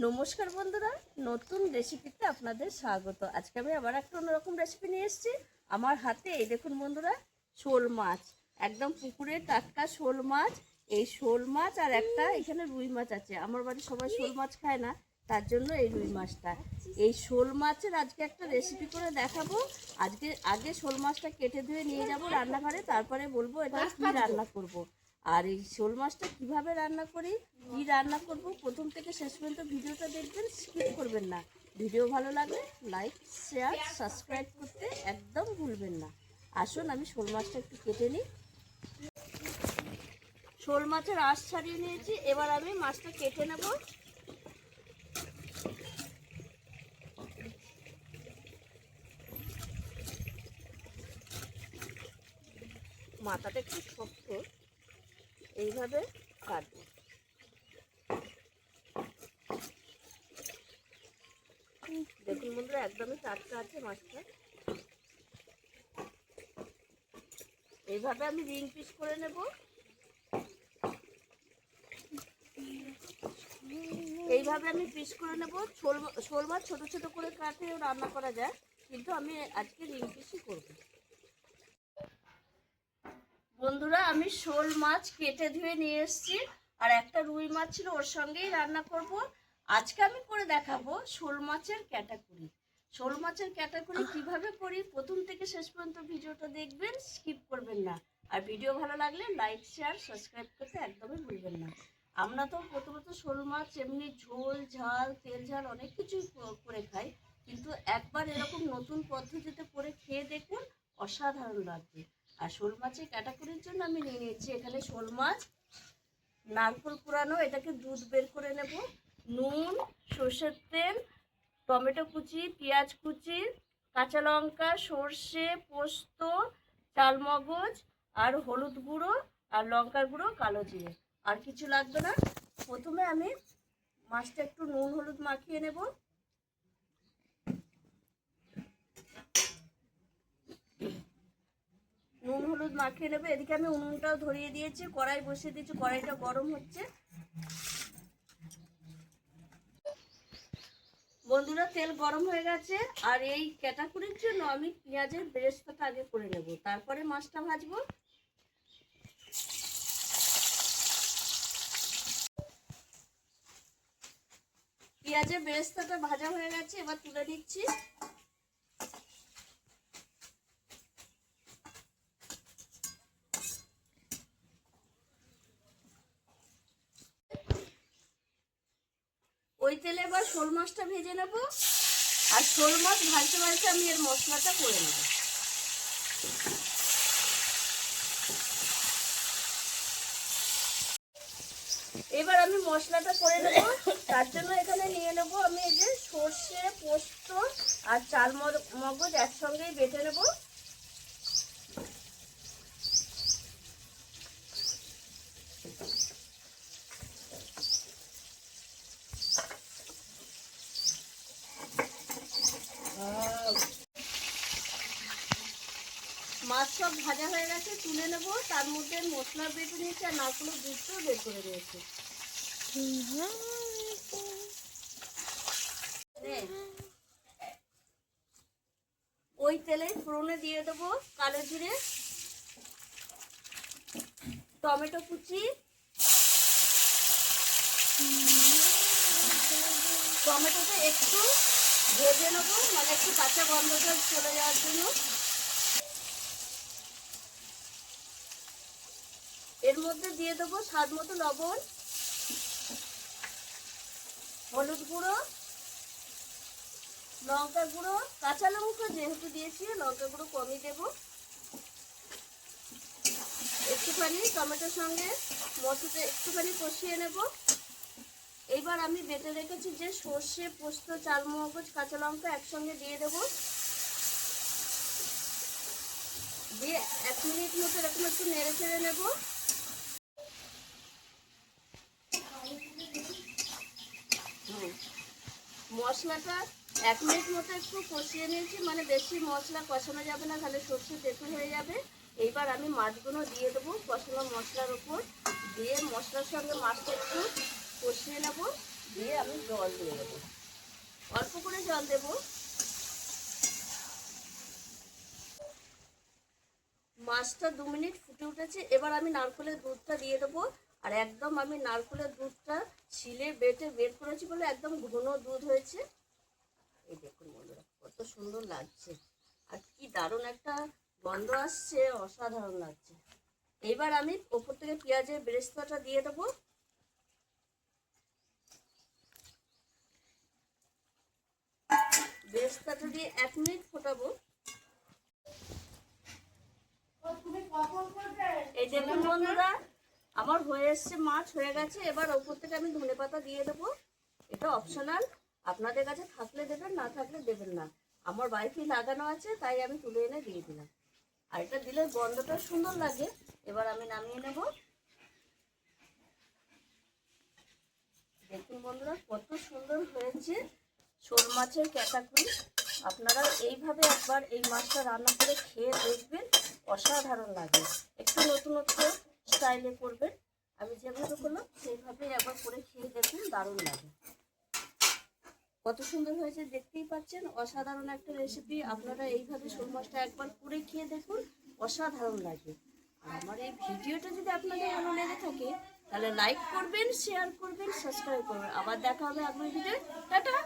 নমস্কার বন্ধুরা, নতুন রেসিপিতে আপনাদের স্বাগত। আজকে আমি আবার একটা অন্যরকম রেসিপি নিয়ে এসেছি। আমার হাতে এই দেখুন বন্ধুরা, শোল মাছ, একদম পুকুরে টাটকা শোল মাছ। এই শোল মাছ আর একটা এখানে রুই মাছ আছে। আমার বাড়ির সবাই শোল মাছ খায় না, তার জন্য এই রুই মাছটা। এই শোল মাছের আজকে একটা রেসিপি করে দেখাবো। আগে শোল মাছটা কেটে ধুয়ে নিয়ে যাব রান্নাঘরে, তারপরে বলবো এটা কী রান্না করব। আর এই শোল মাছটা কীভাবে রান্না করি, কী রান্না করব, প্রথম থেকে শেষ পর্যন্ত ভিডিওটা দেখবেন, স্কিপ করবেন না। ভিডিও ভালো লাগলে লাইক, শেয়ার, সাবস্ক্রাইব করতে একদম ভুলবেন না। আসুন আমি শোল মাছটা একটু কেটে নিই। শোল মাছের আঁশ ছাড়িয়ে নিয়েছি, এবার আমি মাছটা কেটে নেব। মাথাটা একটু শক্ত, এইভাবে কাটবো। দেখুন বন্ধুরা, একদমই টাটকা আছে মাছটা। এইভাবে আমি রিং পিস করে নেব। এইভাবে আমি পিস করে নেব। শোল মাছ ছোটো ছোটো করে কাটে রান্না করা যায়, কিন্তু আমি আজকে রিং পিসই করব। বন্ধুরা, আমি শোল মাছ কেটে ধুয়ে নিয়ে এসেছি, আর একটা রুই মাছ ছিল, ওর সঙ্গেই রান্না করব। আজকে আমি করে দেখাবো শোল মাছের ক্যাটাকুরি। শোল মাছের ক্যাটাকুরি কিভাবে করি, প্রথম থেকে শেষ পর্যন্ত ভিডিওটা দেখবেন, স্কিপ করবেন না। আর ভিডিও ভালো লাগলে লাইক, শেয়ার, সাবস্ক্রাইব করতে একদমই ভুলবেন না। আমরা তো প্রথমত শোল মাছ এমনি ঝোল, ঝাল, তেল ঝাল অনেক কিছুই করে খাই, কিন্তু একবার এরকম নতুন পদ্ধতিতে করে খেয়ে দেখুন, অসাধারণ লাগবে। আর শোল মাছের ক্যাটাকুরির জন্য আমি নিয়ে নিয়েছি এখানে শোল মাছ, নারকেল কুড়ানো, এটাকে দুধ বের করে নেব, নুন, সর্ষের তেল, টমেটো কুচি, পেঁয়াজ কুচি, কাঁচা লঙ্কা, সর্ষে, পোস্ত, চালমগজ, আর হলুদ গুঁড়ো, আর লঙ্কার গুঁড়ো, কালো জিরে। আর কিছু লাগবে না। প্রথমে আমি মাছটা একটু নুন হলুদ মাখিয়ে নেব। নুন হলুদ মাখিয়ে নেবে। এদিকে আমি উনুনটাও ধরিয়ে দিয়েছি, কড়াই বসিয়ে দিয়েছি, কড়াইটা গরম হচ্ছে। বন্ধুরা, তেল গরম হয়ে গেছে, আর এই ক্যাটাকুরির জন্য আমি পেঁয়াজের বেরেস্তাটা আগে করে নেব, তারপরে মাছটা ভাজবো। পেঁয়াজের বেরেস্তাটা ভাজা হয়ে গেছে, এবার তুলে দিচ্ছি। ওই তেলে এবার শোল মাছটা ভেজে নেব, আর শোল মাছ ভাজতে ভাজতে আমি এর মশলাটা করে নেব। এবার আমি মশলাটা করে নেব। তার জন্য এখানে নিয়ে নেব আমি এই যে সর্ষে, পোস্ত আর চালমগজ একসঙ্গেই বেটে নেব। মাছ সব ভাজা হয়ে গেছে, তুলে নেব। তার মধ্যে মশলা বেটে নিয়েছি, আর নারকেলের দুধটাও বের করে নিয়েছি। ওই তেলে ফোড়নে দিয়ে দেবো কালো জিরে, টমেটো কুচি, টমেটোটা একটু ভেজে নেবো, মানে একটু কাঁচা গন্ধটা চলে যাওয়ার জন্য। এর মধ্যে দিয়ে দেবো স্বাদ মতো লবণ, হলুদ গুঁড়ো, লঙ্কা গুঁড়ো, কাঁচা লঙ্কা যেহেতু দিয়েছি লঙ্কা গুঁড়ো কমই দেবো। একটুখানি টমেটোর সঙ্গে মশলাটা একটুখানি কষিয়ে নেব। এইবার আমি বেটে রেখেছি যে সর্ষে, পোস্ত, চালমগজ, কাঁচা লঙ্কা একসঙ্গে দিয়ে দেবো। দিয়ে 1 মিনিট মতো এরকম একটু নেড়ে চেড়ে নেব। মশলাটা 1 মিনিট মতো একটু কষিয়ে নিয়েছি, মানে বেশি মশলা কষানো যাবে না, তাহলে সর্ষে তেতো হয়ে যাবে। এইবার আমি মাছগুলো দিয়ে দেবো কষানো মশলার উপর, দিয়ে মশলার সঙ্গে মাছটা একটু কষিয়ে নেব। দিয়ে আমি জল দিয়ে দেবো, অল্প করে জল দেব। মাছটা 2 মিনিট ফুটে উঠেছে, এবার আমি নারকেলের দুধটা দিয়ে দেবো। আর একদম আমি নারকেলের দুধটা শিলে বেটে বের করেছি বলে একদম ঘন দুধ হয়েছে। এই দেখুন বন্ধুরা কত সুন্দর লাগছে, আর কি দারুণ একটা গন্ধ আসছে, অসাধারণ লাগছে। এবার আমি ওপর থেকে পেঁয়াজের বেরেস্তাটা দিয়ে দেবো। বেরেস্তাটা দিয়ে 1 মিনিট ফোটাবো। এই দেখুন বন্ধুরা আমার হয়ে এসছে, মাছ হয়ে গেছে। এবার ওপর থেকে আমি ধনেপাতা দিয়ে দেবো। এটা অপশনাল, আপনাদের কাছে থাকলে দেবেন, না থাকলে দেবেন না। আমার বাড়িতেই লাগানো আছে তাই আমি তুলে এনে দিয়ে দিলাম। আর এটা দিলে গন্ধটা সুন্দর লাগে। এবার আমি নামিয়ে নেব। দেখুন বন্ধুরা কত সুন্দর হয়েছে শোল মাছের ক্যাটাকুলি। আপনারা এইভাবে একবার এই মাছটা রান্না করে খেয়ে দেখবেন, অসাধারণ লাগে। একটু নতুনত্ব স্টাইলে করবেন, আমি যেভাবে করলাম সেইভাবে একবার করে খেয়ে দেখুন, দারুণ লাগে। কত সুন্দর হয়েছে দেখতেই পাচ্ছেন, অসাধারণ একটা রেসিপি। আপনারা এইভাবে শোল মাছটা একবার করে খেয়ে দেখুন, অসাধারণ লাগে। আর আমার এই ভিডিওটা যদি আপনাদের ভালো লেগে থাকে তাহলে লাইক করবেন, শেয়ার করবেন, সাবস্ক্রাইব করবেন। আবার দেখা হবে আপনার ভিডিও। টাটা।